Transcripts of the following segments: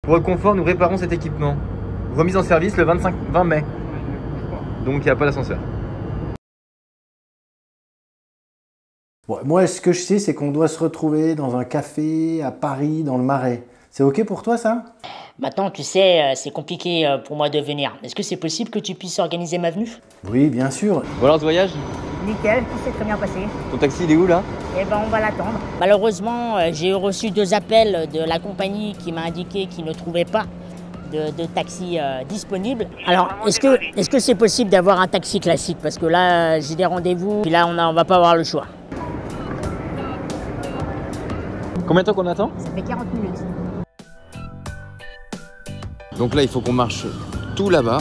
Pour le confort, nous réparons cet équipement. Remise en service le 20 mai. Donc il n'y a pas d'ascenseur. Bon, moi, ce que je sais, c'est qu'on doit se retrouver dans un café à Paris, dans le Marais. C'est OK pour toi, ça? Maintenant, tu sais, c'est compliqué pour moi de venir. Est-ce que c'est possible que tu puisses organiser ma venue? Oui, bien sûr. Bon alors ce voyage, Nickel, tout s'est très bien passé. ton taxi il est où là? Eh ben, on va l'attendre. Malheureusement, j'ai reçu 2 appels de la compagnie qui m'a indiqué qu'ils ne trouvaient pas de taxi disponible. Alors, est-ce que c'est possible d'avoir un taxi classique? Parce que là, j'ai des rendez-vous, puis là, on va pas avoir le choix. Combien de temps qu'on attend? Ça fait 40 minutes. Donc là il faut qu'on marche tout là-bas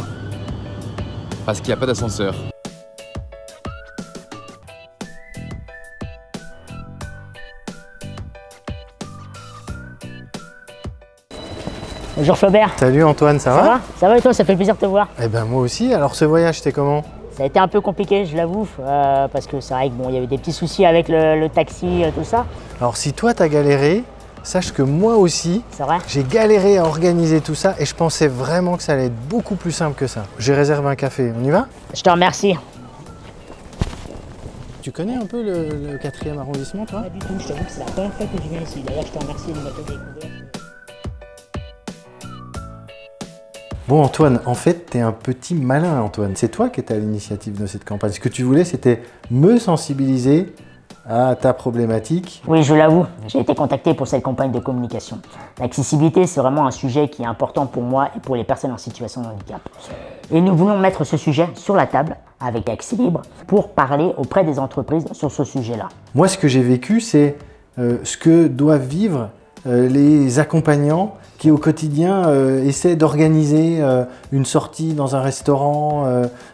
parce qu'il n'y a pas d'ascenseur. Bonjour Flaubert. Salut Antoine, ça va? Ça va et toi? Ça fait plaisir de te voir. Eh ben moi aussi. Alors ce voyage, c'était comment? Ça a été un peu compliqué, je l'avoue, parce que c'est vrai que bon, il y avait des petits soucis avec le taxi, tout ça. Alors si toi t'as galéré, sache que moi aussi, C'est vrai? j'ai galéré à organiser tout ça et je pensais vraiment que ça allait être beaucoup plus simple que ça. J'ai réservé un café, on y va? Je te remercie. Tu connais un peu le 4e arrondissement, toi? Pas du tout, je t'avoue que c'est la première fois que je viens ici. D'ailleurs, je te remercie de m'avoir découvert. Bon Antoine, en fait, t'es un petit malin Antoine. C'est toi qui étais à l'initiative de cette campagne. Ce que tu voulais, c'était me sensibiliser à ta problématique. Oui, je l'avoue, j'ai été contacté pour cette campagne de communication. L'accessibilité, c'est vraiment un sujet qui est important pour moi et pour les personnes en situation de handicap. Et nous voulons mettre ce sujet sur la table avec Accès Libre pour parler auprès des entreprises sur ce sujet-là. Moi, ce que j'ai vécu, c'est ce que doivent vivre les accompagnants qui au quotidien essaient d'organiser une sortie dans un restaurant,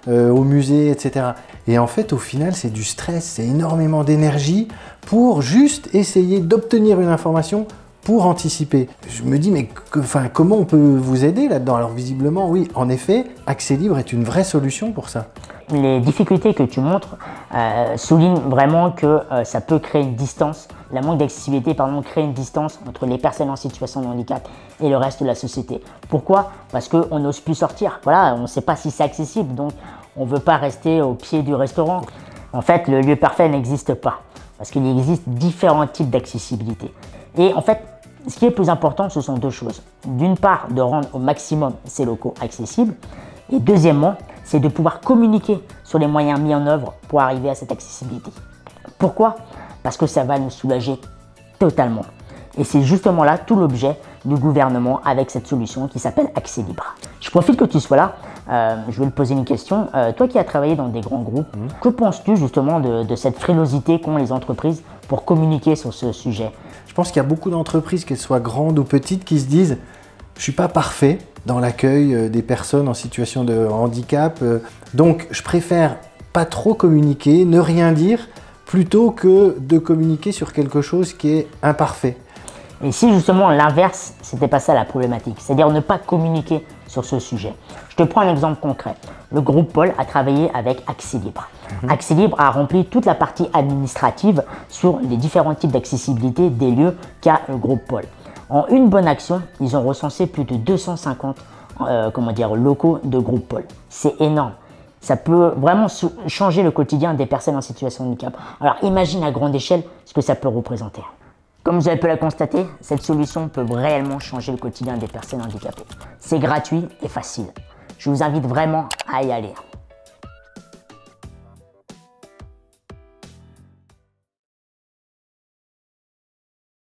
au musée, etc. Et en fait, au final, c'est du stress, c'est énormément d'énergie pour juste essayer d'obtenir une information pour anticiper. Je me dis, mais comment on peut vous aider là-dedans? Alors visiblement, oui, en effet, Accès Libre est une vraie solution pour ça. Les difficultés que tu montres soulignent vraiment que ça peut créer une distance. La manque d'accessibilité, pardon, crée une distance entre les personnes en situation de handicap et le reste de la société. Pourquoi? Parce qu'on n'ose plus sortir. Voilà, on ne sait pas si c'est accessible, donc on ne veut pas rester au pied du restaurant. En fait, le lieu parfait n'existe pas, parce qu'il existe différents types d'accessibilité. Et en fait, ce qui est plus important, ce sont 2 choses. D'une part, de rendre au maximum ces locaux accessibles. Et deuxièmement, c'est de pouvoir communiquer sur les moyens mis en œuvre pour arriver à cette accessibilité. Pourquoi? Parce que ça va nous soulager totalement. Et c'est justement là tout l'objet du gouvernement avec cette solution qui s'appelle Accès Libre. Je profite que tu sois là, je vais te poser une question. Toi qui as travaillé dans des grands groupes, que penses-tu justement de cette frilosité qu'ont les entreprises pour communiquer sur ce sujet? Je pense qu'il y a beaucoup d'entreprises, qu'elles soient grandes ou petites, qui se disent « je ne suis pas parfait dans l'accueil des personnes en situation de handicap, donc je préfère pas trop communiquer, ne rien dire, plutôt que de communiquer sur quelque chose qui est imparfait. » Et si justement l'inverse, c'était pas ça la problématique, c'est-à-dire ne pas communiquer sur ce sujet. Je te prends un exemple concret. Le groupe Paul a travaillé avec Accès Libre. Accès Libre a rempli toute la partie administrative sur les différents types d'accessibilité des lieux qu'a le groupe Paul. En une bonne action, ils ont recensé plus de 250 locaux de groupe Paul. C'est énorme. Ça peut vraiment changer le quotidien des personnes en situation de handicap. Alors imagine à grande échelle ce que ça peut représenter. Comme vous avez pu la constater, cette solution peut réellement changer le quotidien des personnes handicapées. C'est gratuit et facile. Je vous invite vraiment à y aller.